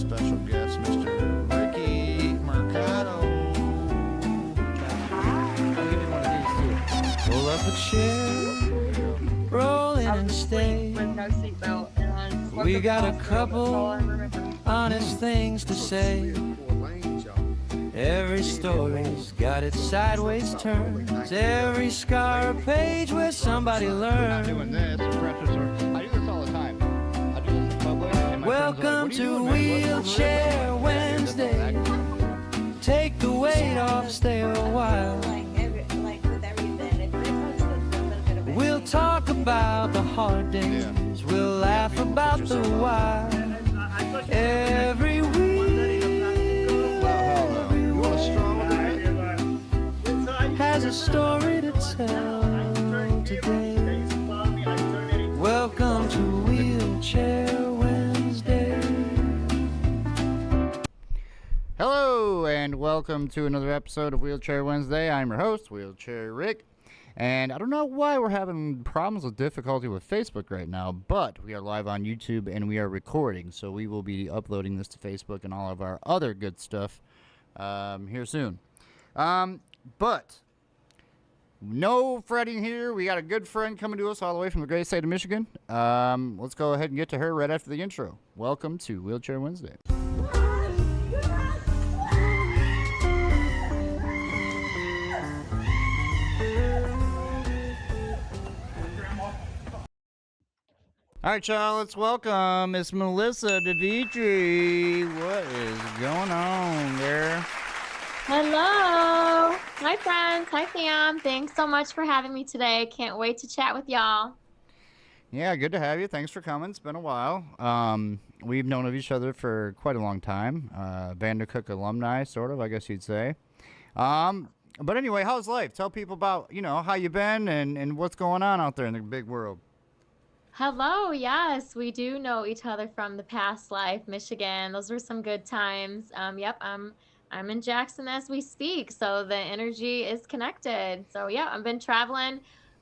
special guest, Mr. Ricky Mercado. I'll give you one of these too. Pull up a chair, roll in and stay. With no seatbelt and We got a couple honest things to say. Every story's got its sideways turns. Every scar a page where somebody I'm not learned. doing this. I do this all the time. I do this in public. And my friends are Welcome like, to "What are you doing, man? Wheelchair Wednesday. Take the weight off, stay a while. like with everything, it puts a little bit of We'll talk about the hard days. We'll laugh about the why. Every week. You want a straw with that? Has a story to tell today. Welcome to Wheelchair Wednesday. Hello, and welcome to another episode of Wheelchair Wednesday. I'm your host, Wheelchair Rick. And I don't know why we're having problems with difficulty with Facebook right now, but we are live on YouTube and we are recording, so we will be uploading this to Facebook and all of our other good stuff here soon. But no fretting here. We got a good friend coming to us all the way from the great state of Michigan. Let's go ahead and get to her right after the intro. Welcome to Wheelchair Wednesday. All right, y'all, let's welcome Miss Melissa DiVietri. What is going on there? Hello. Hi, friends. Hi, Sam. Thanks so much for having me today. Can't wait to chat with y'all. Yeah, good to have you. Thanks for coming. It's been a while. We've known of each other for quite a long time. Vandercook alumni, sort of, I guess you'd say. But anyway, how's life? Tell people about, how you been and what's going on out there in the big world. Hello. Yes, we do know each other from the past life, Michigan. Those were some good times. Yep, I'm in Jackson as we speak, so the energy is connected. So yeah, I've been traveling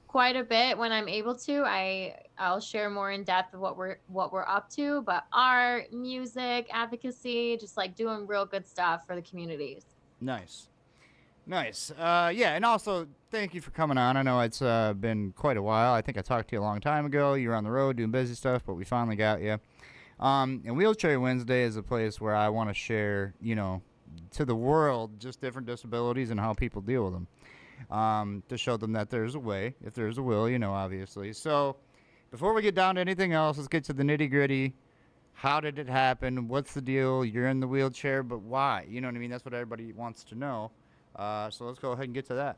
quite a bit. When I'm able to, I'll share more in depth of what we're up to. But art, music, advocacy, just like doing real good stuff for the communities. Nice. Yeah, and also, thank you for coming on. I know it's been quite a while. I think I talked to you a long time ago. You were on the road doing busy stuff, but we finally got you. And Wheelchair Wednesday is a place where I want to share, to the world, just different disabilities and how people deal with them. To show them that there's a way, if there's a will, obviously. So, before we get down to anything else, let's get to the nitty-gritty. How did it happen? What's the deal? You're in the wheelchair, but why? You know what I mean? That's what everybody wants to know. So let's go ahead and get to that.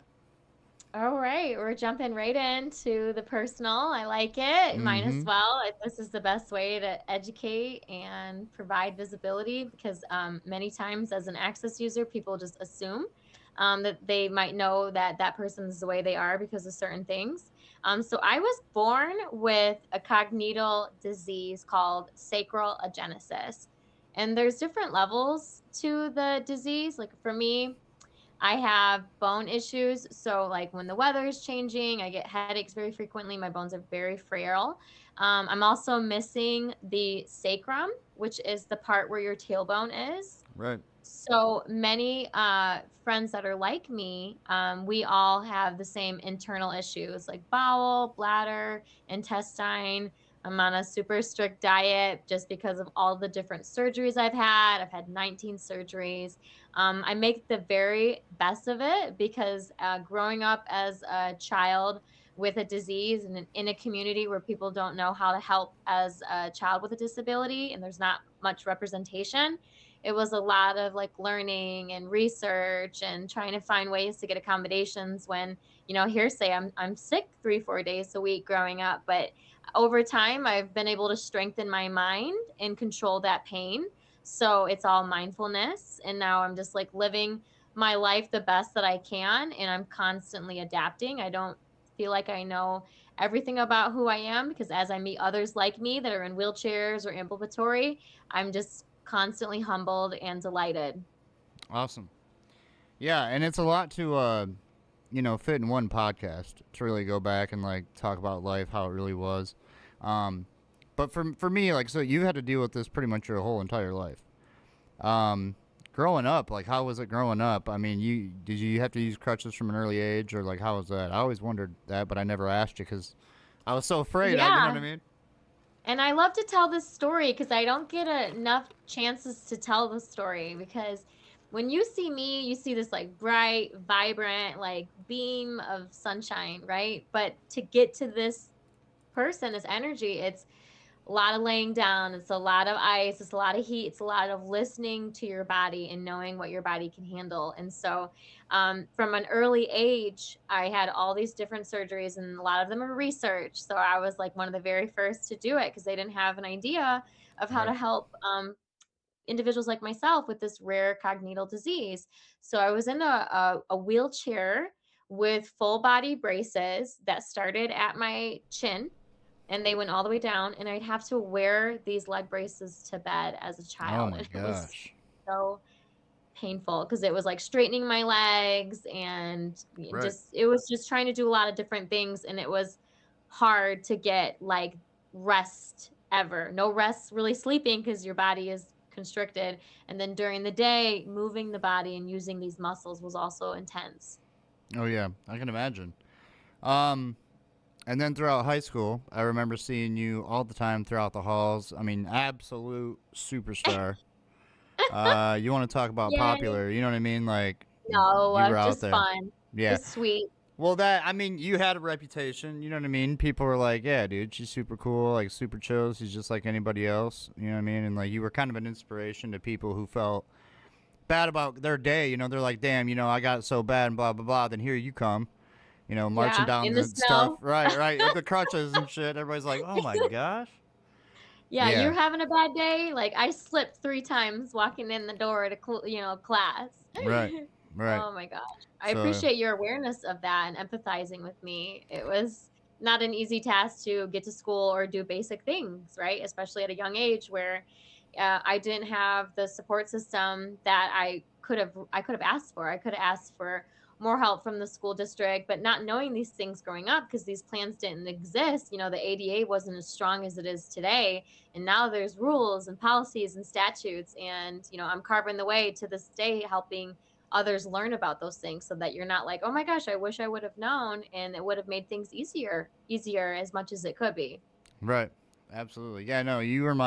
All right, we're jumping right into the personal. I like it. Might as well. This is the best way to educate and provide visibility because many times as an access user, people just assume that they might know that that person is the way they are because of certain things. So I was born with a congenital disease called Sacral Agenesis. And there's different levels to the disease. Like for me, I have bone issues. So like when the weather is changing, I get headaches very frequently. My bones are very frail. I'm also missing the sacrum, which is the part where your tailbone is. Right. So many friends that are like me, we all have the same internal issues like bowel, bladder, intestine. I'm on a super strict diet just because of all the different surgeries I've had. I've had 19 surgeries. I make the very best of it because growing up as a child with a disease and in a community where people don't know how to help as a child with a disability and there's not much representation, it was a lot of like learning and research and trying to find ways to get accommodations when, hearsay, I'm sick 3-4 days a week growing up. But over time, I've been able to strengthen my mind and control that pain. So it's all mindfulness. And now I'm just like living my life the best that I can. And I'm constantly adapting. I don't feel like I know everything about who I am because as I meet others like me that are in wheelchairs or ambulatory, I'm just constantly humbled and delighted. Awesome. Yeah, and it's a lot to, fit in one podcast to really go back and like talk about life, how it really was. But for me, like, so you had to deal with this pretty much your whole entire life. Growing up, like, how was it growing up? I mean, did you have to use crutches from an early age, or like, how was that? I always wondered that, but I never asked you because I was so afraid. You know Yeah. what I mean? And I love to tell this story because I don't get enough chances to tell the story, because when you see me, you see this like bright, vibrant, like beam of sunshine, right? But to get to this person, this energy, it's a lot of laying down, it's a lot of ice, it's a lot of heat, it's a lot of listening to your body and knowing what your body can handle. And so from an early age, I had all these different surgeries, and a lot of them are research. So I was like one of the very first to do it because they didn't have an idea of how Right. to help individuals like myself with this rare congenital disease. So I was in a wheelchair with full body braces that started at my chin, and they went all the way down, and I'd have to wear these leg braces to bed as a Oh child. my And it was gosh. so painful because it was like straightening my legs, and Right. just it was just trying to do a lot of different things, and it was hard to get like rest ever. No rest really sleeping because your body is constricted. And then during the day, moving the body and using these muscles was also intense. Oh yeah, I can imagine. Um, and then throughout high school, I remember seeing you all the time throughout the halls. I mean, absolute superstar. You want to talk about Yay. popular? You know what I mean? Like, No, you were out just there. fun. Yeah. Just sweet. Well, I mean, you had a reputation. You know what I mean? People were like, "Yeah, dude, she's super cool, like super chill. She's just like anybody else." You know what I mean? And like, you were kind of an inspiration to people who felt bad about their day. You know, they're like, "Damn, you know, I got it so bad," and blah blah blah. Then here you come, you know, marching Yeah, down in the the stuff, snow. right, right, with the crutches and shit. Everybody's like, "Oh my gosh." Yeah, Yeah. you're having a bad day. Like I slipped 3 times walking in the door to class. Right. Right. Oh my gosh. I So appreciate your awareness of that and empathizing with me. It was not an easy task to get to school or do basic things, right? Especially at a young age where I didn't have the support system that I could have asked for. I could have asked for more help from the school district, but not knowing these things growing up because these plans didn't exist. The ADA wasn't as strong as it is today, and now there's rules and policies and statutes, and I'm carving the way to this day, helping others learn about those things so that you're not like, oh my gosh, I wish I would have known, and it would have made things easier as much as it could be. right. Absolutely. Yeah. No, you were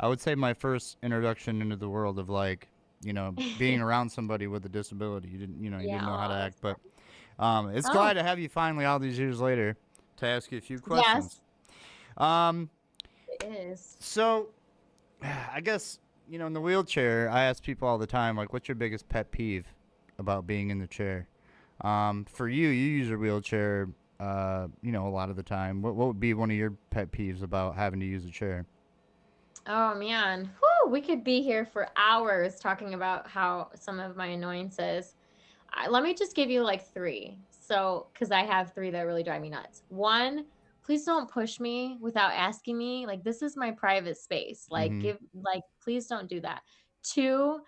I would say my first introduction into the world of like, being around somebody with a disability. You Yeah, didn't know how to oh, act, that's but it's oh, glad to have you finally all these years later to ask you a few questions. yes, Um, it is. so I guess, in the wheelchair, I ask people all the time, like, what's your biggest pet peeve about being in the chair? For you use a wheelchair, a lot of the time. What would be one of your pet peeves about having to use a chair? Oh man, whew, we could be here for hours talking about how some of my annoyances. Let me just give you like three. So, because I have three that really drive me nuts. One, please don't push me without asking me. Like, this is my private space. Like, Mm-hmm. please don't do that. Two,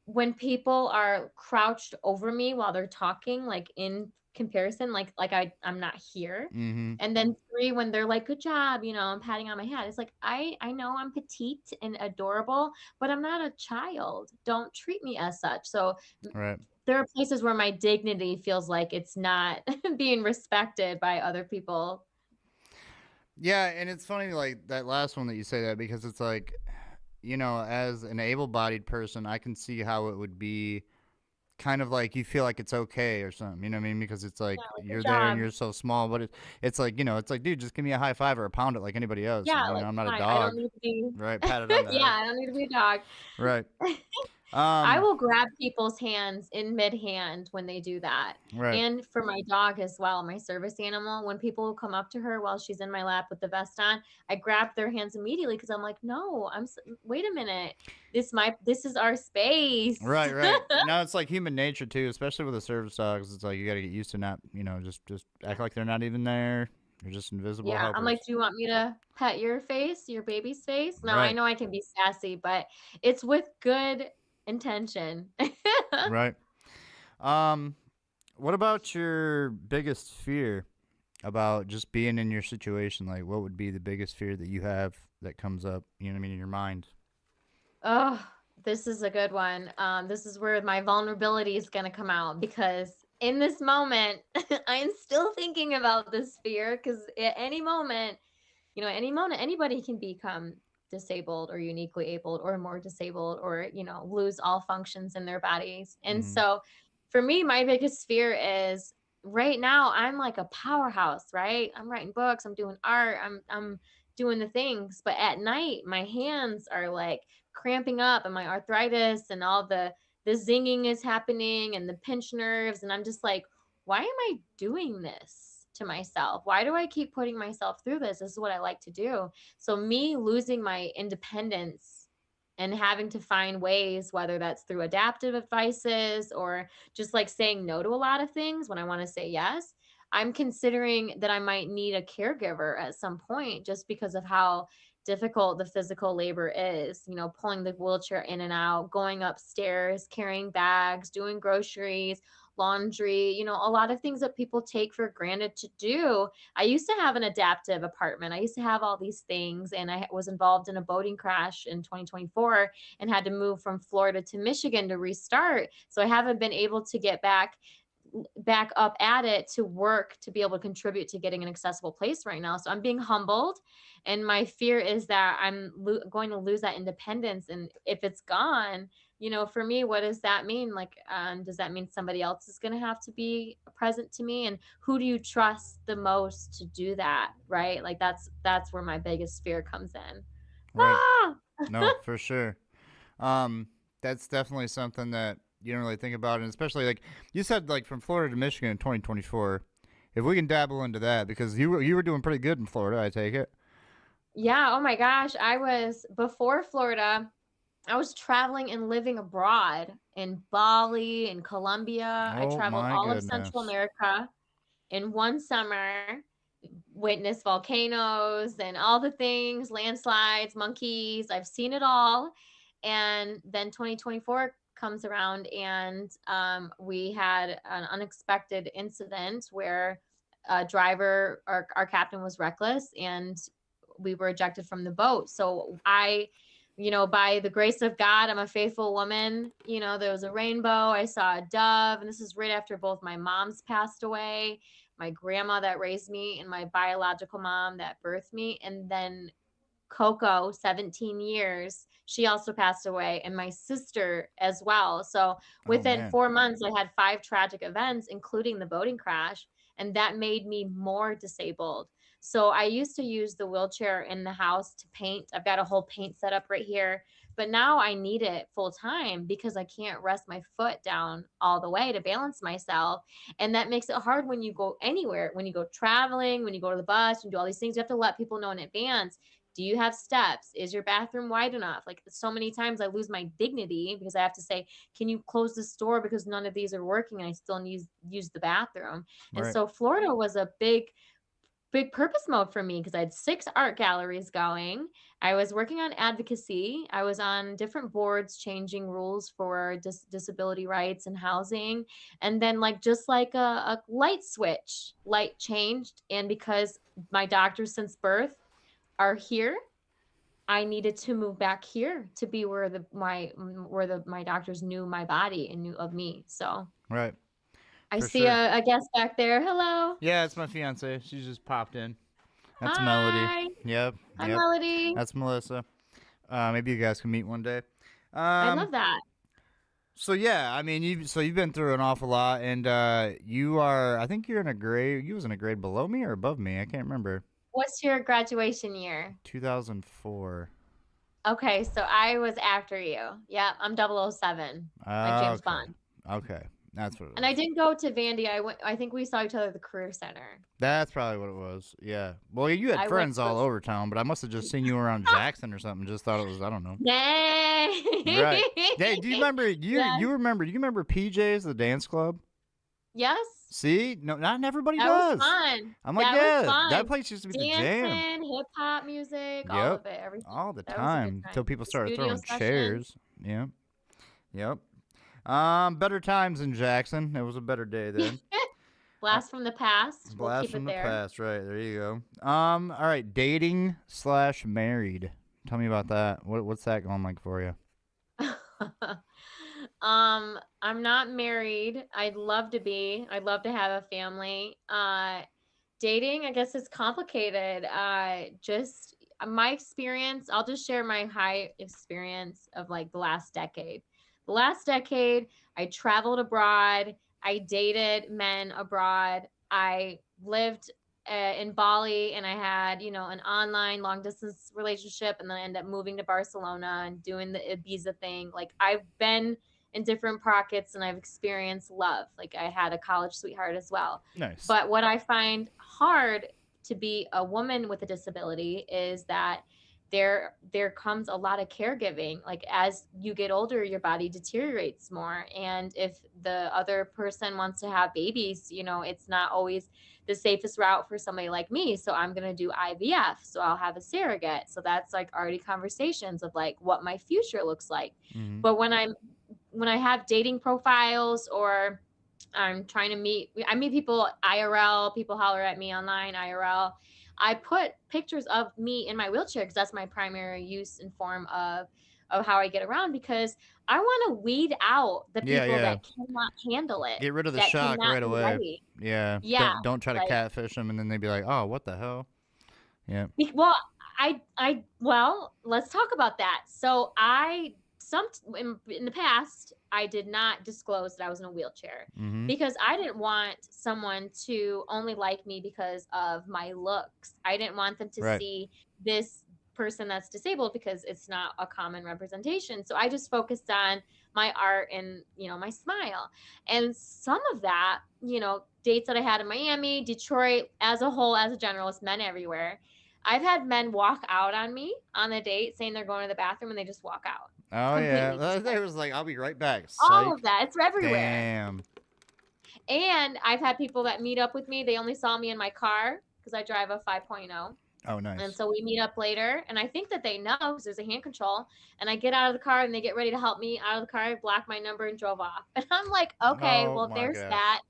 when people are crouched over me while they're talking, like in comparison, like I'm not here. Mm-hmm. And then three, when they're like, good job, I'm patting on my head. It's like, I know I'm petite and adorable, but I'm not a child. Don't treat me as such. So Right. there are places where my dignity feels like it's not being respected by other people. Yeah, and it's funny, like, that last one that you say that because it's like, as an able-bodied person, I can see how it would be kind of like you feel like it's okay or something. You know what I mean? Because it's like Yeah, like, good you're there and job. you're so small, but it's like, it's like, dude, just give me a high five or a pound it like anybody else. Yeah, like I'm not a fine. I don't dog, need to be right? Pat it on the yeah, head, I don't need to be a dog. right? I Um, will grab people's hands in mid-hand when they do that. right. And for my dog as well, my service animal, when people will come up to her while she's in my lap with the vest on, I grab their hands immediately because I'm like, no, wait a minute. This is our space. Right, right. Now it's like human nature too, especially with the service dogs. It's like you got to get used to not, just act like they're not even there. They're just invisible Yeah, I'm helpers. like, do you want me to pet your face, your baby's face? Now I Right, know I can be sassy, but it's with good intention. right. Um, what about your biggest fear about just being in your situation? Like, what would be the biggest fear that you have that comes up? You know what I mean, in your mind? Oh, This is a good one. This is where my vulnerability is going to come out, because in this moment, I'm still thinking about this fear, because at any moment, anybody can become disabled or uniquely abled or more disabled, or, lose all functions in their bodies. And Mm-hmm. so for me, my biggest fear is right now, I'm like a powerhouse, right? I'm writing books, I'm doing art, I'm doing the things, but at night, my hands are like cramping up, and my arthritis and all the zinging is happening and the pinched nerves. And I'm just like, why am I doing this to myself? Why do I keep putting myself through this? This is what I like to do. So me losing my independence and having to find ways, whether that's through adaptive advices or just like saying no to a lot of things when I want to say yes, I'm considering that I might need a caregiver at some point, just because of how difficult the physical labor is, pulling the wheelchair in and out, going upstairs, carrying bags, doing groceries, laundry, a lot of things that people take for granted to do. I used to have an adaptive apartment. I used to have all these things, and I was involved in a boating crash in 2024 and had to move from Florida to Michigan to restart. So I haven't been able to get back up at it to work to be able to contribute to getting an accessible place right now. So I'm being humbled, and my fear is that I'm going to lose that independence. And if it's gone, for me, what does that mean? Like, does that mean somebody else is going to have to be present to me? And who do you trust the most to do that? Right? Like that's where my biggest fear comes in. Right. Ah! No, for sure. That's definitely something that you don't really think about, and especially like you said, like from Florida to Michigan in 2024. If we can dabble into that, because you were doing pretty good in Florida, I take it. Yeah. Oh my gosh. Before Florida, I was traveling and living abroad in Bali and Colombia. I Oh traveled my all of Central goodness. America in one summer, witnessed volcanoes and all the things, landslides, monkeys. I've seen it all. And then 2024 comes around, and we had an unexpected incident where a driver, our captain, was reckless, and we were ejected from the boat. So by the grace of God, I'm a faithful woman. There was a rainbow. I saw a dove. And this is right after both my moms passed away, my grandma that raised me, and my biological mom that birthed me. And then Coco, 17 years, she also passed away, and my sister as well. So Oh within man. 4 months, I had 5 tragic events, including the boating crash, and that made me more disabled. So I used to use the wheelchair in the house to paint. I've got a whole paint setup right here, but now I need it full time because I can't rest my foot down all the way to balance myself. And that makes it hard when you go anywhere, when you go traveling, when you go to the bus, and do all these things. You have to let people know in advance. Do you have steps? Is your bathroom wide enough? Like, so many times I lose my dignity because I have to say, can you close this door because none of these are working and I still need use the bathroom. And Right. so Florida was a big purpose mode for me because I had 6 art galleries going. I was working on advocacy. I was on different boards changing rules for disability rights and housing. And then just like a light switch, light changed. And because my doctors since birth are here, I needed to move back here to be where my doctors knew my body and knew of me. So Right. I For see sure. a guest back there. Hello. Yeah, it's my fiance. She just popped in. That's Melody. Hi. Yep. Hi, Yep. Melody. That's Melissa. Maybe you guys can meet one day. I love that. So yeah, I mean, you've been through an awful lot, and you are. I think you're in a grade. You was in a grade below me or above me. I can't remember. What's your graduation year? 2004. Okay, so I was after you. Yeah, I'm 007, like James Okay. Bond. Okay, that's what it was. And I didn't go to Vandy. I think we saw each other at the Career Center. That's probably what it was. Yeah. Well, you had I went friends to all a- over town, but I must have just seen you around Jackson or something. Just thought it was. I don't know. Nay. Right. Hey, do you remember? Yes. You remember PJ's, the dance club? Yes. See, no, not everybody That does. was fun. I'm like, That yeah, was fun. that place used to be the jam. Dancing, hip hop music, all Yep. of it, everything. All the That was a good time time. until people The started studio throwing sessions. chairs. Yep. Yep. Better times in Jackson. It was a better day then. Blast from the past. We'll Blast keep from it the there. past, right? There you go. All right, dating/married. Tell me about that. What's that going like for you? I'm not married. I'd love to be. I'd love to have a family. Dating, I guess, is complicated. Just my experience, I'll just share my high experience of like the last decade. The last decade, I traveled abroad. I dated men abroad. I lived in Bali, and I had, an online long distance relationship, and then I ended up moving to Barcelona and doing the Ibiza thing. Like, I've been in different pockets and I've experienced love. Like, I had a college sweetheart as well. Nice. But what I find hard to be a woman with a disability is that there comes a lot of caregiving. Like, as you get older, your body deteriorates more, and if the other person wants to have babies, it's not always the safest route for somebody like me. So I'm going to do IVF. So I'll have a surrogate. So that's like already conversations of like what my future looks like. Mhm. But when I have dating profiles, or I'm trying to I meet people IRL, people holler at me online IRL. I put pictures of me in my wheelchair because that's my primary use and form of how I get around, because I want to weed out the Yeah, people yeah. that cannot handle it. Get rid of the that shock cannot right be away. ready. Yeah. Yeah. Don't try to like, catfish them, and then they'd be like, "Oh, what the hell?" Yeah. Well, well, let's talk about that. So in the past, I did not disclose that I was in a wheelchair Mhm. because I didn't want someone to only like me because of my looks. I didn't want them to Right. see this person that's disabled because it's not a common representation. So I just focused on my art and, my smile. And some of that, dates that I had in Miami, Detroit, as a whole, as a generalist, men everywhere. I've had men walk out on me on a date saying they're going to the bathroom, and they just walk out. Oh yeah. Completely. They was like, "I'll be right back." All Psych. of that. It's everywhere. Damn. And I've had people that meet up with me. They only saw me in my car because I drive a 5.0. Oh, nice. And so we meet up later, and I think that they know because there's a hand control. And I get out of the car, and they get ready to help me out of the car. I blocked my number and drove off. And I'm like, okay, Oh, well, my there's gosh. that.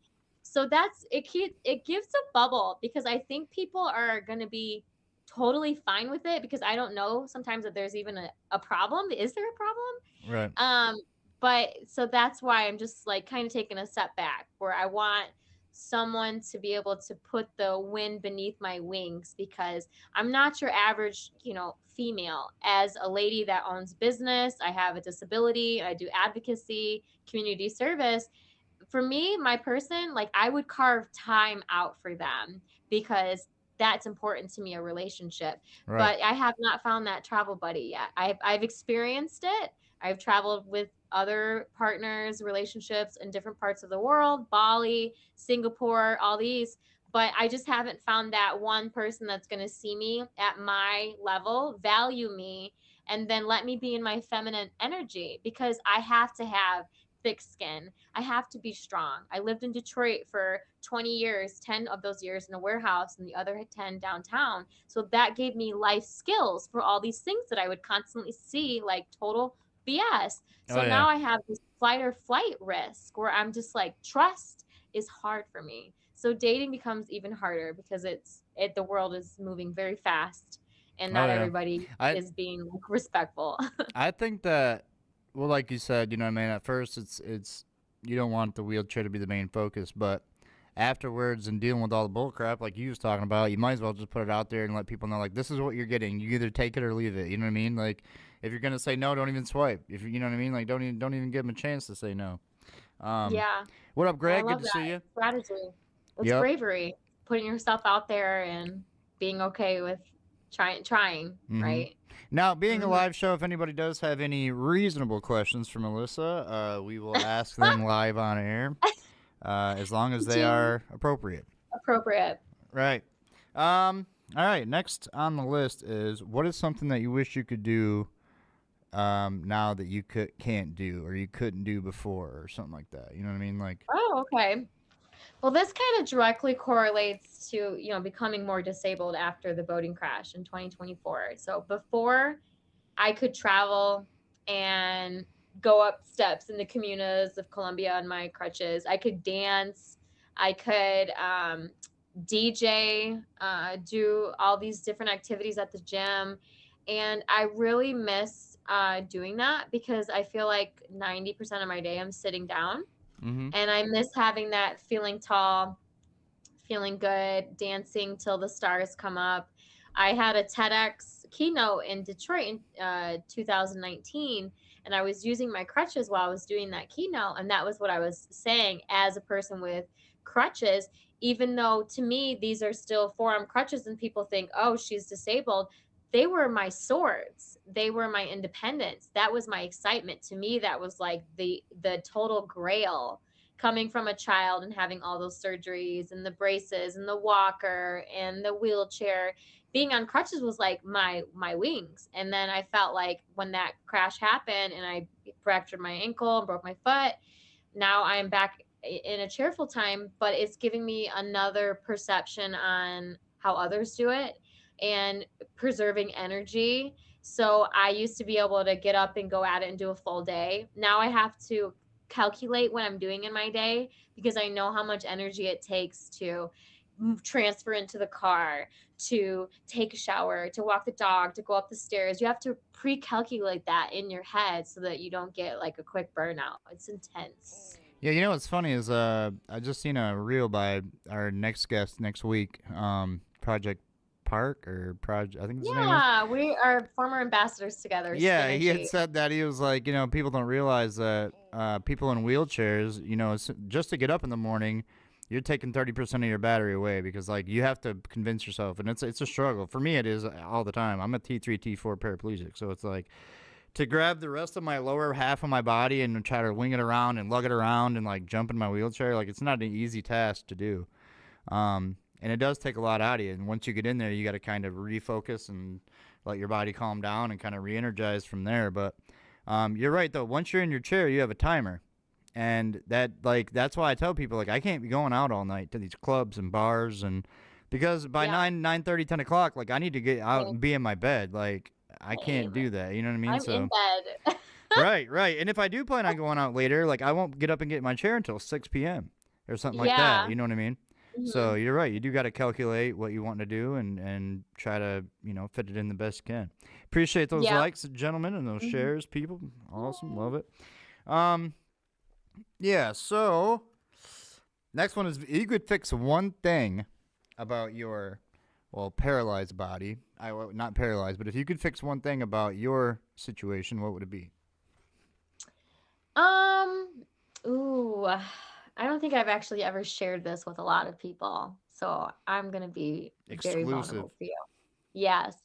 So that's it. It gives a bubble, because I think people are going to be totally fine with it, because I don't know sometimes that there's even a problem. Is there a problem? Right. But so that's why I'm just like kind of taking a step back, where I want someone to be able to put the wind beneath my wings, because I'm not your average, female. As a lady that owns business, I have a disability, I do advocacy, community service. For me, my person, like, I would carve time out for them, because that's important to me, a relationship. Right. But I have not found that travel buddy yet. I've experienced it. I've traveled with other partners, relationships in different parts of the world, Bali, Singapore, all these. But I just haven't found that one person that's going to see me at my level, value me, and then let me be in my feminine energy, because I have to have thick skin. I have to be strong. I lived in Detroit for 20 years, 10 of those years in a warehouse, and the other 10 downtown. So that gave me life skills for all these things that I would constantly see like total BS. So Oh, yeah. now I have this fight or flight risk where I'm just like, trust is hard for me. So dating becomes even harder, because the world is moving very fast, and not Oh, yeah. everybody is being respectful. I think that, well, like you said, you know what I mean? At first, it's you don't want the wheelchair to be the main focus, but afterwards, and dealing with all the bull crap like you was talking about, you might as well just put it out there and let people know, like, this is what you're getting. You either take it or leave it. You know what I mean? Like, if you're gonna say no, don't even swipe. If you know what I mean, like, don't even give them a chance to say no. Yeah. What up, Greg? I love Good to see you. Strategy. It's Yep. bravery, putting yourself out there and being okay with trying, Mhm. right? Now, being a Mhm. live show, if anybody does have any reasonable questions for Melissa, we will ask them live on air, as long as they are appropriate. Appropriate. Right. All right. Next on the list is, what is something that you wish you could do now that you can't do, or you couldn't do before, or something like that? You know what I mean? Like, Oh, okay. Well, this kind of directly correlates to, becoming more disabled after the boating crash in 2024. So before, I could travel and go up steps in the comunas of Colombia on my crutches. I could dance. I could DJ, do all these different activities at the gym. And I really miss doing that because I feel like 90% of my day I'm sitting down. Mm-hmm. And I miss having that feeling tall, feeling good, dancing till the stars come up. I had a TEDx keynote in Detroit in 2019, and I was using my crutches while I was doing that keynote. And that was what I was saying as a person with crutches, even though to me, these are still forearm crutches, and people think, oh, she's disabled. They were my swords. They were my independence. That was my excitement. To me, that was like the total grail, coming from a child and having all those surgeries and the braces and the walker and the wheelchair. Being on crutches was like my wings. And then I felt like when that crash happened and I fractured my ankle and broke my foot, now I'm back in a chair full time, but it's giving me another perception on how others do it and preserving energy. So I used to be able to get up and go at it and do a full day. Now I have to calculate what I'm doing in my day because I know how much energy it takes to transfer into the car, to take a shower, to walk the dog, to go up the stairs. You have to pre-calculate that in your head so that you don't get like a quick burnout. It's intense. Yeah, you know what's funny is I just seen a reel by our next guest next week, Project Park or Project, I think his name is. Yeah, we are former ambassadors together. Yeah, he had Synergy. said that. He was like, people don't realize that people in wheelchairs, just to get up in the morning, you're taking 30% of your battery away because like you have to convince yourself, and it's a struggle. For me, it is all the time. I'm a T3, T4 paraplegic, so it's like to grab the rest of my lower half of my body and try to wing it around and lug it around and like jump in my wheelchair, like it's not an easy task to do. And it does take a lot out of you. And once you get in there, you got to kind of refocus and let your body calm down and kind of re-energize from there. But you're right though. Once you're in your chair, you have a timer, and that's why I tell people like I can't be going out all night to these clubs and bars, and because by Yeah. 9:30, 10 o'clock, like I need to get out and be in my bed. Like I can't do that. You know what I mean? I'm in bed. Right. And if I do plan on going out later, like I won't get up and get in my chair until 6 p.m. or something like that. Yeah. You know what I mean? So you're right. You do got to calculate what you want to do and try to, fit it in the best you can. Appreciate those Yeah. likes, gentlemen, and those shares, people. Awesome. Love it. Yeah, so next one is you could fix one thing about your, paralyzed body. Not paralyzed, but if you could fix one thing about your situation, what would it be? Ooh, I don't think I've actually ever shared this with a lot of people. So I'm going to be very Exclusive. vulnerable for you. Yes.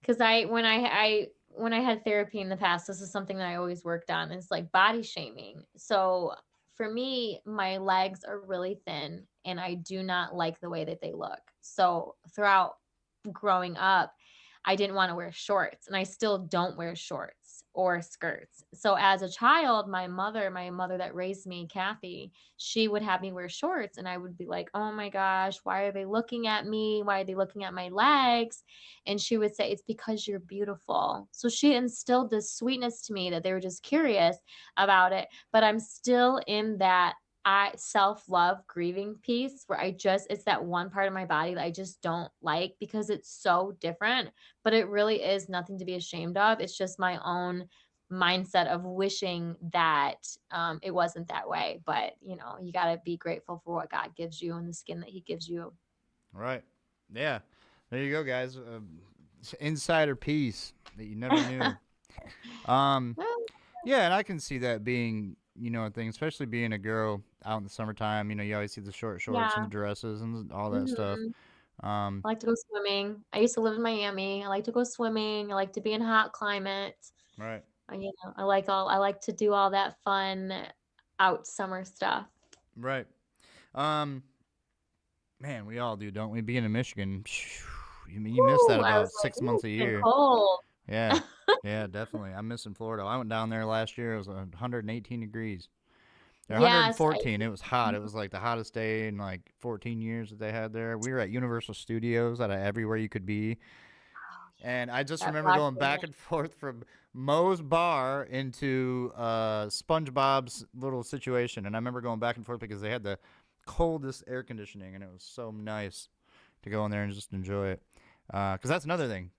Cause when I had therapy in the past, this is something that I always worked on. It's like body shaming. So for me, my legs are really thin and I do not like the way that they look. So throughout growing up, I didn't want to wear shorts, and I still don't wear shorts or skirts. So as a child, my mother that raised me, Kathy, she would have me wear shorts, and I would be like, "Oh my gosh, why are they looking at me? Why are they looking at my legs?" And she would say, "It's because you're beautiful." So she instilled this sweetness to me that they were just curious about it, but I'm still in that self-love grieving piece where it's that one part of my body that I just don't like because it's so different, but it really is nothing to be ashamed of. It's just my own mindset of wishing that it wasn't that way. But you got to be grateful for what God gives you and the skin that he gives you. Right. Yeah. There you go, guys. Insider piece that you never knew. Yeah, and I can see that being, a thing, especially being a girl out in the summertime. You always see the short shorts and the dresses and all that stuff. I like to go swimming. I used to live in Miami. I like to go swimming. I like to be in hot climate. Right. I like to do all that fun out summer stuff. Right. Man, we all do, don't we? Being in Michigan, you miss that about 6 months a year. Cold. Yeah. Yeah, definitely. I'm missing Florida. I went down there last year. It was 118 degrees. Or 114. It was hot. It was like the hottest day in like 14 years that they had there. We were at Universal Studios, out of everywhere you could be. And I just remember going back and forth from Moe's Bar into SpongeBob's little situation. And I remember going back and forth because they had the coldest air conditioning, and it was so nice to go in there and just enjoy it. Because that's another thing,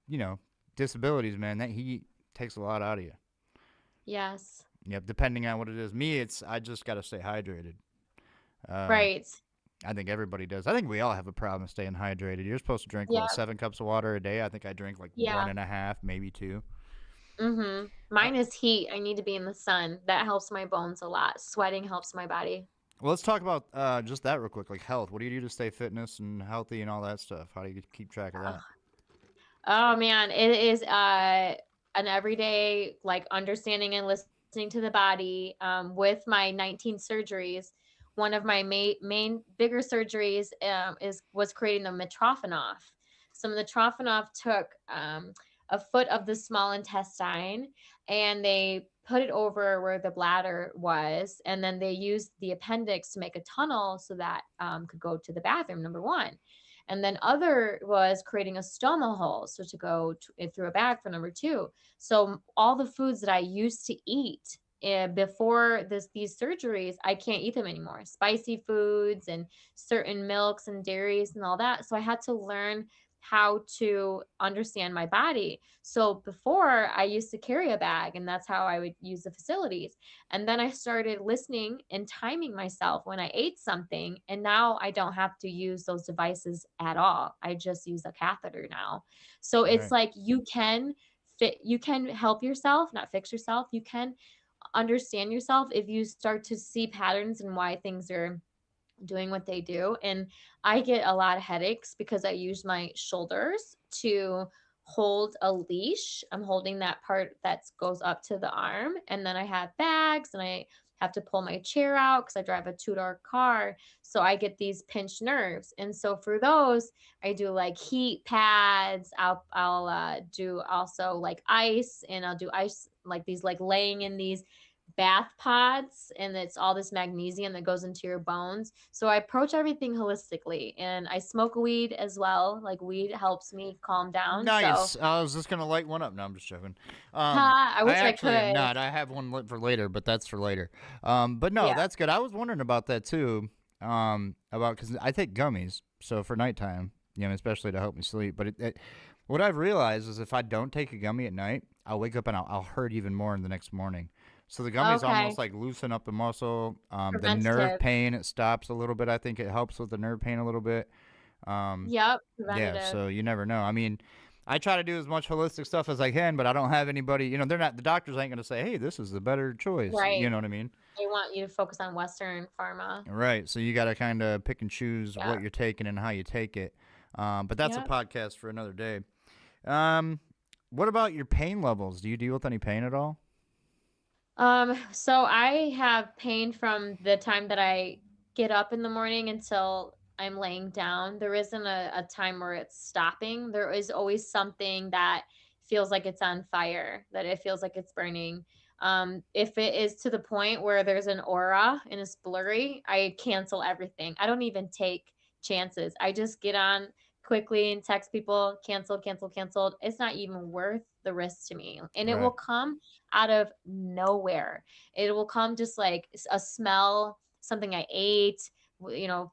disabilities, man, that heat takes a lot out of you. Yes. Yep, depending on what it is. Me, I just got to stay hydrated. Right. I think everybody does. I think we all have a problem staying hydrated. You're supposed to drink, Yeah. what, 7 cups of water a day? I think I drink like Yeah. 1.5, maybe 2. Mine is heat. I need to be in the sun. That helps my bones a lot. Sweating helps my body. Well, let's talk about just that real quick, like health. What do you do to stay fitness and healthy and all that stuff? How do you keep track of that? Oh man, it is an everyday like understanding and listening to the body. With my 19 surgeries, one of my main bigger surgeries was creating the Mitrofanoff. So the Mitrofanoff took a foot of the small intestine and they put it over where the bladder was, and then they used the appendix to make a tunnel so that could go to the bathroom, number one. And then other was creating a stoma hole, so to go through a bag for number two. So all the foods that I used to eat before these surgeries, I can't eat them anymore. Spicy foods and certain milks and dairies and all that. So I had to learn how to understand my body. So before I used to carry a bag, and that's how I would use the facilities. And then I started listening and timing myself when I ate something. And now I don't have to use those devices at all. I just use a catheter now. So it's like you can help yourself, not fix yourself. You can understand yourself if you start to see patterns and why things are doing what they do. And I get a lot of headaches because I use my shoulders to hold a leash. I'm holding that part that goes up to the arm. And then I have bags and I have to pull my chair out because I drive a 2-door car. So I get these pinched nerves. And so for those, I do like heat pads. I'll do also like ice, and I'll do ice like these, like laying in these bath pods, and it's all this magnesium that goes into your bones. So I approach everything holistically, and I smoke weed as well. Like weed helps me calm down. Nice. So I was just gonna light one up. No, I'm just joking. I wish I actually am could. not. I have one lit for later, but that's for later. But no, Yeah. that's good. I was wondering about that too. About because I take gummies, so for nighttime, especially to help me sleep. But what I've realized is if I don't take a gummy at night, I'll wake up and I'll hurt even more in the next morning. So the gummies Okay. almost like loosen up the muscle. The nerve Preventative. pain, it stops a little bit. I think it helps with the nerve pain a little bit. Yep. Yeah, Preventative. so you never know. I mean, I try to do as much holistic stuff as I can, but I don't have anybody, they're not, the doctors ain't going to say, hey, this is the better choice. Right. You know what I mean? They want you to focus on Western pharma. Right. So you got to kind of pick and choose Yeah. what you're taking and how you take it. But that's Yep. a podcast for another day. What about your pain levels? Do you deal with any pain at all? So I have pain from the time that I get up in the morning until I'm laying down. There isn't a time where it's stopping. There is always something that feels like it's on fire, that it feels like it's burning. If it is to the point where there's an aura and it's blurry, I cancel everything. I don't even take chances. I just get on quickly and text people, cancel, cancel, canceled. It's not even worth the risk to me. And it will Right. come out of nowhere. It will come just like a smell, something I ate,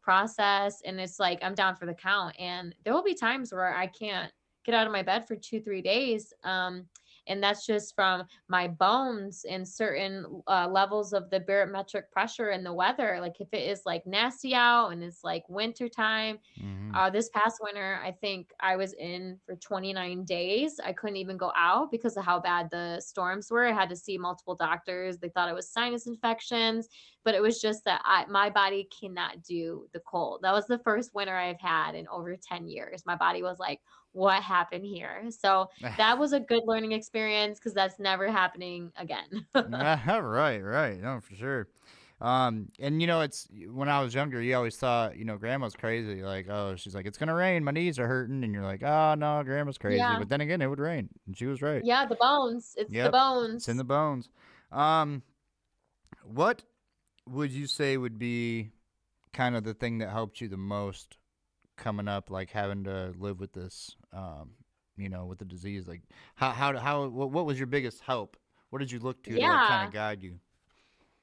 process. And it's like, I'm down for the count. And there will be times where I can't get out of my bed for 2-3 days. And that's just from my bones and certain levels of the barometric pressure and the weather. Like if it is like nasty out and it's like winter time, this past winter, I think I was in for 29 days. I couldn't even go out because of how bad the storms were. I had to see multiple doctors. They thought it was sinus infections, but it was just that my body cannot do the cold. That was the first winter I've had in over 10 years. My body was like, what happened here? So that was a good learning experience because that's never happening again. Right. No, for sure. And it's when I was younger, you always thought, grandma's crazy. Like, oh, she's like, it's gonna rain, my knees are hurting, and you're like, oh no, grandma's crazy. Yeah. But then again, it would rain, and she was right. Yeah, the bones. It's the Yep, bones. It's in the bones. What would you say would be kind of the thing that helped you the most coming up, like having to live with this, with the disease? Like, what was your biggest help? What did you look to kind Yeah. of guide you?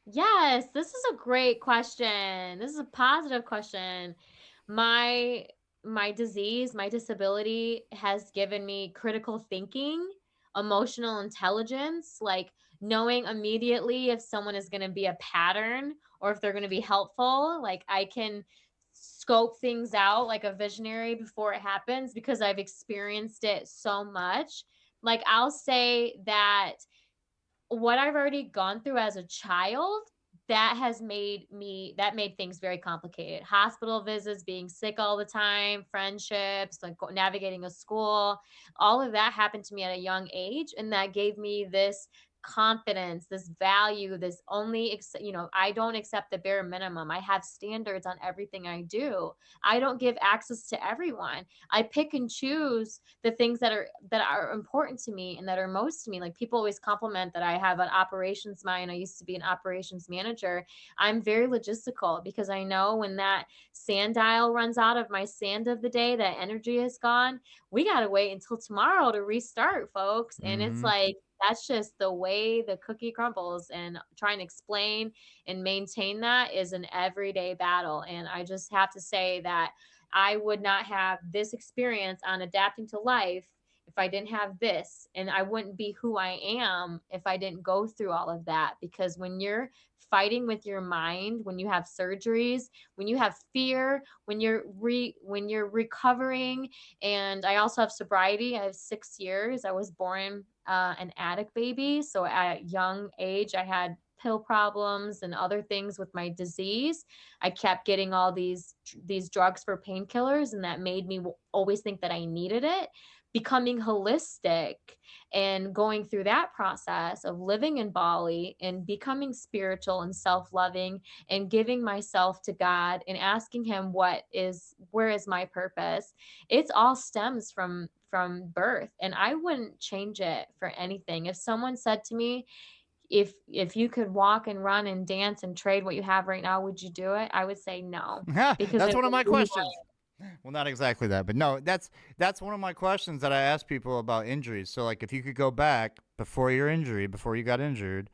Yes, this is a great question. This is a positive question. My my disease, my disability has given me critical thinking, emotional intelligence, like knowing immediately if someone is going to be a pattern or if they're going to be helpful. Like I can scope things out like a visionary before it happens because I've experienced it so much. Like I'll say that what I've already gone through as a child, that made things very complicated. Hospital visits, being sick all the time, friendships, like navigating a school, all of that happened to me at a young age. And that gave me this confidence, this value, this I don't accept the bare minimum. I have standards on everything I do. I don't give access to everyone. I pick and choose the things that are important to me and that are most to me. Like people always compliment that I have an operations mind. I used to be an operations manager. I'm very logistical because I know when that sand dial runs out of my sand of the day, that energy is gone. We got to wait until tomorrow to restart, folks. And it's Mm-hmm. like that's just the way the cookie crumbles, and trying to explain and maintain that is an everyday battle. And I just have to say that I would not have this experience on adapting to life if I didn't have this. And I wouldn't be who I am if I didn't go through all of that. Because when you're fighting with your mind, when you have surgeries, when you have fear, when you're recovering, and I also have sobriety. I have 6 years. I was born an addict baby. So at a young age, I had pill problems and other things with my disease. I kept getting all these drugs for painkillers, and that made me always think that I needed it. Becoming holistic and going through that process of living in Bali and becoming spiritual and self-loving and giving myself to God and asking him where is my purpose. It's all stems from birth, and I wouldn't change it for anything. If someone said to me, if you could walk and run and dance and trade what you have right now, would you do it? I would say no, because That's I one of my believe questions. Well, not exactly that, but no, that's one of my questions that I ask people about injuries. So, like, if you could go back before your injury, before you got injured,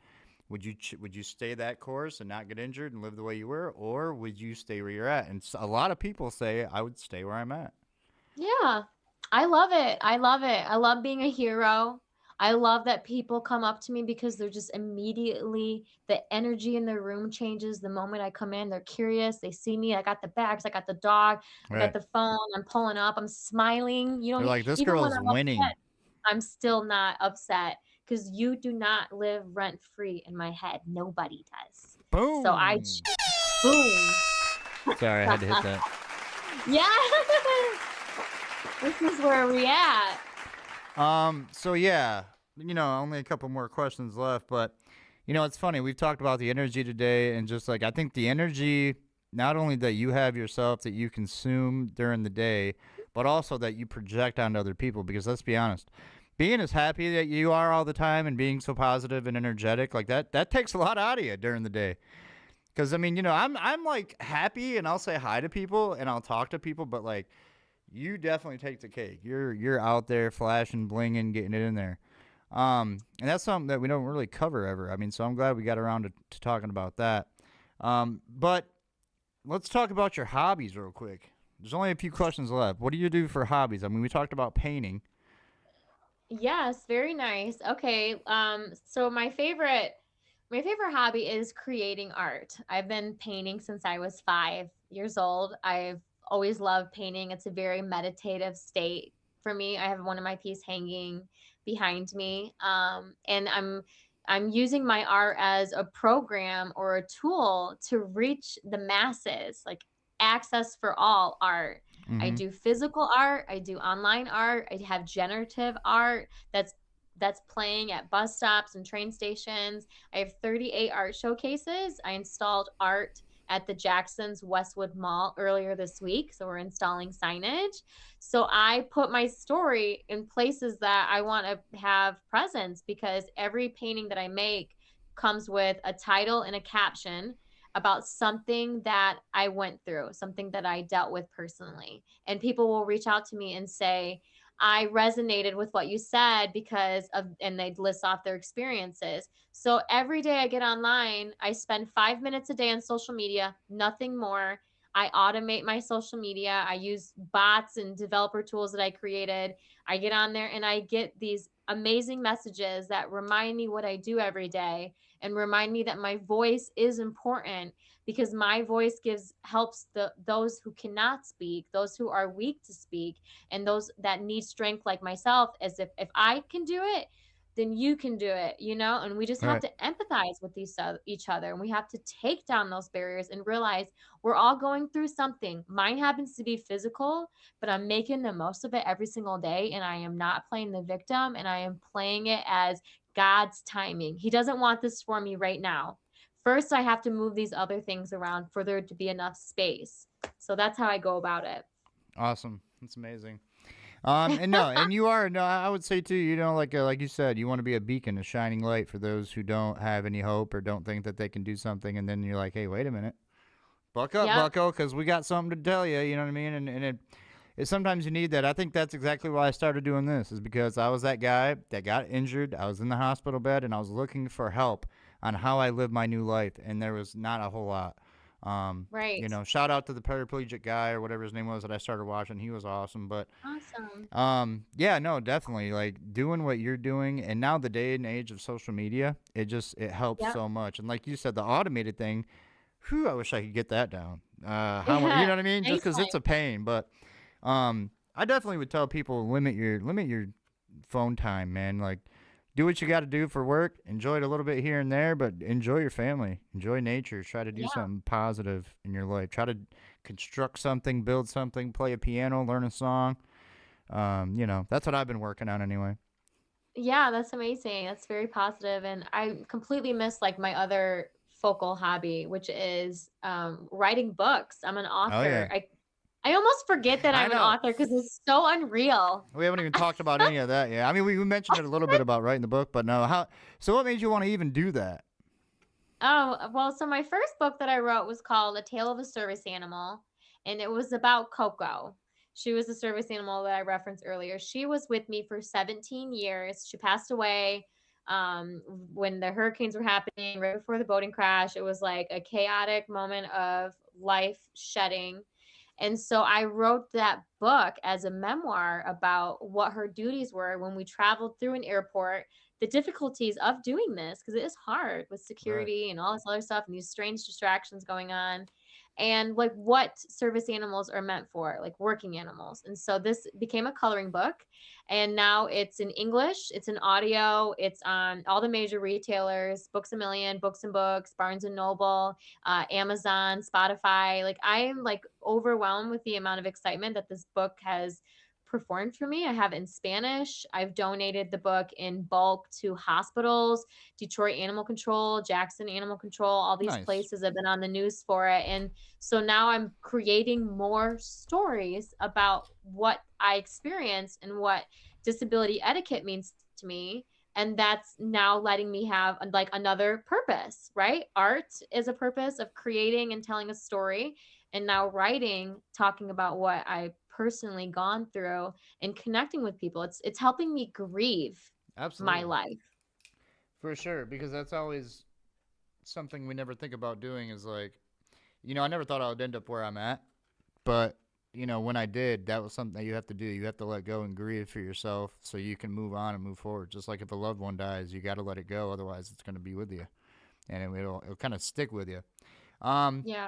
would you stay that course and not get injured and live the way you were, or would you stay where you're at? And a lot of people say I would stay where I'm at. Yeah, I love it. I love it. I love being a hero. I love that people come up to me because they're just immediately, the energy in the room changes the moment I come in. They're curious. They see me. I got the bags. I got the dog. I got Right? the phone. I'm pulling up. I'm smiling. They're like, this Even girl when is I'm winning. upset, I'm still not upset because you do not live rent free in my head. Nobody does. So Boom. boom. Sorry, I had to hit that. Yeah. This is where we at. So yeah, only a couple more questions left, but it's funny. We've talked about the energy today, and just like I think the energy, not only that you have yourself that you consume during the day, but also that you project onto other people. Because let's be honest, being as happy that you are all the time and being so positive and energetic like that takes a lot out of you during the day. Because I mean, I'm like happy and I'll say hi to people and I'll talk to people, but like you definitely take the cake. You're out there flashing, blinging, getting it in there. And that's something that we don't really cover ever. I mean, so I'm glad we got around to talking about that. But let's talk about your hobbies real quick. There's only a few questions left. What do you do for hobbies? I mean, we talked about painting. Yes, very nice. Okay. So my favorite hobby is creating art. I've been painting since I was 5 years old. I've always loved painting. It's a very meditative state for me. I have one of my pieces hanging behind me. And I'm using my art as a program or a tool to reach the masses, like access for all art. I Mm-hmm. do physical art, I do online art, I have generative art that's playing at bus stops and train stations. I have 38 art showcases. I installed art at the Jackson's Westwood Mall earlier this week. So we're installing signage. So I put my story in places that I want to have presence, because every painting that I make comes with a title and a caption about something that I went through, something that I dealt with personally. And people will reach out to me and say, I resonated with what you said because of, and they'd list off their experiences. So every day I get online, I spend 5 minutes a day on social media, nothing more. I automate my social media. I use bots and developer tools that I created. I get on there and I get these amazing messages that remind me what I do every day and remind me that my voice is important, because my voice helps those who cannot speak, those who are weak to speak, and those that need strength like myself. As if I can do it, then you can do it, and we just have Right. to empathize with each other, and we have to take down those barriers and realize we're all going through something. Mine happens to be physical, but I'm making the most of it every single day, and I am not playing the victim, and I am playing it as God's timing. He doesn't want this for me right now. First, I have to move these other things around for there to be enough space. So that's how I go about it. Awesome. That's amazing. And no, and you are, no, I would say too, like you said, you want to be a beacon, a shining light for those who don't have any hope or don't think that they can do something. And then you're like, hey, wait a minute, buck up, Yep. bucko, because we got something to tell you. You know what I mean? And it sometimes you need that. I think that's exactly why I started doing this, is because I was that guy that got injured. I was in the hospital bed and I was looking for help on how I live my new life. And there was not a whole lot. Right. Shout out to the paraplegic guy or whatever his name was that I started watching. He was awesome. But Awesome. yeah, no, definitely, like doing what you're doing, and now the day and age of social media, it helps Yep. so much. And like you said, the automated thing, whew, I wish I could get that down. How much, Yeah. you know what I mean? Just because Anytime. it's a pain. But I definitely would tell people, limit your phone time, man. Like, do what you got to do for work. Enjoy it a little bit here and there, but enjoy your family. Enjoy nature. Try to do Yeah. something positive in your life. Try to construct something, build something, play a piano, learn a song. That's what I've been working on anyway. Yeah, that's amazing. That's very positive. And I completely miss like my other focal hobby, which is writing books. I'm an Oh yeah. author. I almost forget that I I'm an know. author because it's so unreal. We haven't even talked about any of that yet. I mean, we mentioned it a little bit about writing the book, but no. So what made you want to even do that? Oh, well, so my first book that I wrote was called A Tale of a Service Animal, and it was about Coco. She was the service animal that I referenced earlier. She was with me for 17 years. She passed away when the hurricanes were happening, right before the boating crash. It was like a chaotic moment of life shedding. And so I wrote that book as a memoir about what her duties were when we traveled through an airport, the difficulties of doing this, because it is hard with Right. security and all this other stuff and these strange distractions going on, and like what service animals are meant for, like working animals. And so this became a coloring book, and now it's in English, it's in audio, it's on all the major retailers, Books a Million, Books and Books, Barnes and Noble, Amazon, Spotify. Like I am like overwhelmed with the amount of excitement that this book has performed for me. I have it in Spanish. I've donated the book in bulk to hospitals, Detroit Animal Control, Jackson Animal Control. All these Nice. places have been on the news for it. And so now I'm creating more stories about what I experienced and what disability etiquette means to me. And that's now letting me have like another purpose, right? Art is a purpose of creating and telling a story. And now writing, talking about what I personally gone through and connecting with people. It's helping me grieve my Absolutely. life. For sure, because that's always something we never think about doing, is like, I never thought I would end up where I'm at, but when I did, that was something that you have to do. You have to let go and grieve for yourself so you can move on and move forward. Just like if a loved one dies, you got to let it go, otherwise it's going to be with you, and it'll kind of stick with you. Yeah.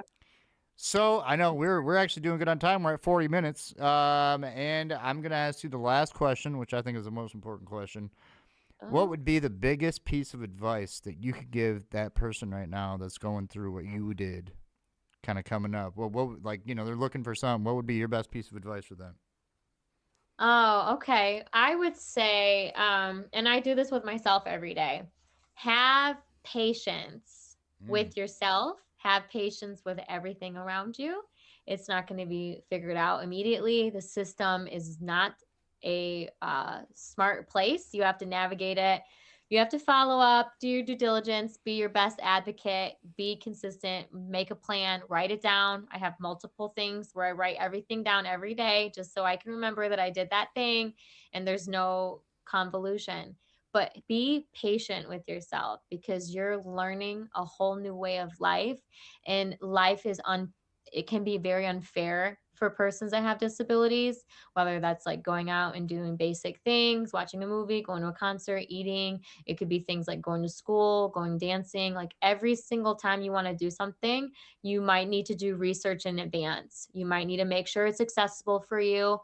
So I know we're actually doing good on time. We're at 40 minutes, and I'm gonna ask you the last question, which I think is the most important question. What Oh. would be the biggest piece of advice that you could give that person right now that's going through what you did, kind of coming up? What like they're looking for something. What would be your best piece of advice for them? Oh, okay. I would say, and I do this with myself every day, have patience Mm, with yourself, have patience with everything around you. It's not going to be figured out immediately. The system is not a smart place. You have to navigate it. You have to follow up, do your due diligence, be your best advocate, be consistent, make a plan, write it down. I have multiple things where I write everything down every day just so I can remember that I did that thing and there's no convolution. But be patient with yourself because you're learning a whole new way of life, and life is it can be very unfair for persons that have disabilities, whether that's like going out and doing basic things, watching a movie, going to a concert, eating. It could be things like going to school, going dancing. Like every single time you want to do something, you might need to do research in advance. You might need to make sure it's accessible for you.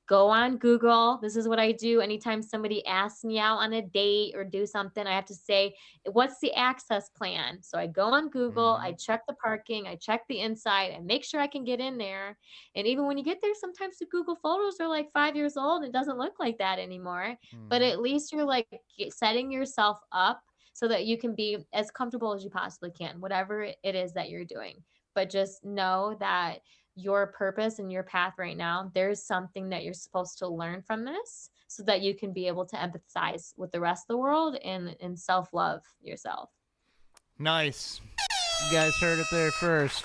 Go on Google. This is what I do anytime somebody asks me out on a date or do something. I have to say, what's the access plan? So I go on Google, I check the parking, I check the inside, and make sure I can get in there. And even when you get there, sometimes the Google photos are like 5 years old. It doesn't look like that anymore. But at least you're like setting yourself up so that you can be as comfortable as you possibly can, whatever it is that you're doing. But just know that your purpose and your path right now, there's something that you're supposed to learn from this so that you can be able to empathize with the rest of the world and self-love yourself. Nice. You guys heard it there first.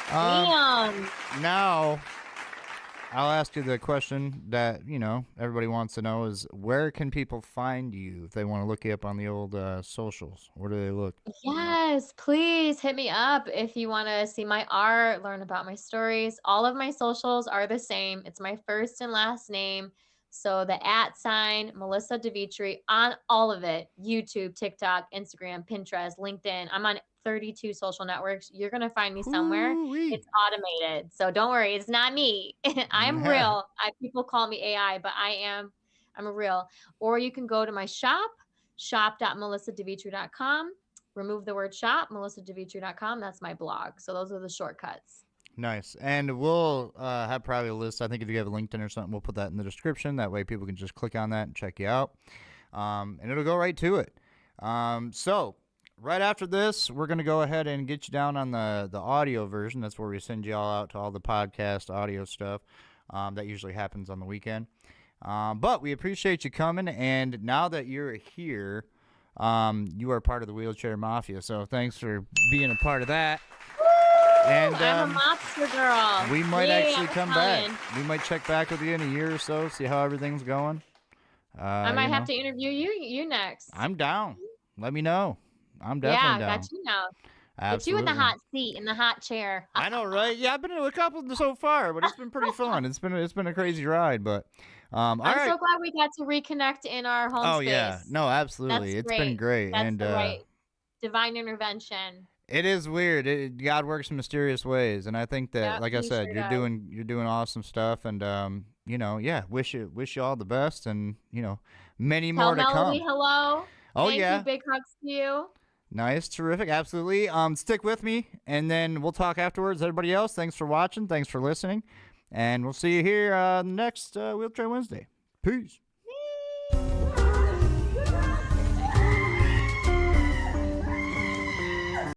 Damn. Now, I'll ask you the question that, everybody wants to know is, where can people find you if they want to look you up on the old socials? Where do they look? Yes, please hit me up if you want to see my art, learn about my stories. All of my socials are the same. It's my first and last name. So the @ Melissa DiVietri on all of it: YouTube, TikTok, Instagram, Pinterest, LinkedIn. I'm on 32 social networks. You're going to find me somewhere. Ooh-wee. It's automated. So don't worry. It's not me. I'm real. People call me AI, but I'm real. Or you can go to my shop.melissadivietri.com. Remove the word shop, melissadivietri.com. That's my blog. So those are the shortcuts. Nice. And we'll have probably a list. I think if you have a LinkedIn or something, we'll put that in the description. That way people can just click on that and check you out. And it'll go right to it. So right after this, we're going to go ahead and get you down on the audio version. That's where we send you all out to all the podcast audio stuff. That usually happens on the weekend. But we appreciate you coming. And now that you're here, you are part of the Wheelchair Mafia. So thanks for being a part of that. And I'm a mobster girl. we might actually I'm come back. We might check back with you in a year or so, see how everything's going. I might have to interview you next. I'm down. Let me know. I'm definitely down. Got you now. Absolutely. Get you in the hot seat, in the hot chair. I know, right? Yeah, I've been in a couple so far, but it's been pretty fun. It's been a crazy ride, but all right. I'm so glad we got to reconnect in our home space. Oh yeah, no, absolutely. That's It's been great. That's and the right divine intervention. it is weird. God works in mysterious ways, and I think that, Yep, like I he said, sure you're doing awesome stuff, and wish you all the best, and many Tell more to Melody come. hello. Oh Thank yeah, you. Big hugs to you. nice, terrific, absolutely. Stick with me, and then we'll talk afterwards. Everybody else, thanks for watching, thanks for listening, and we'll see you here next Wheelchair Wednesday. Peace.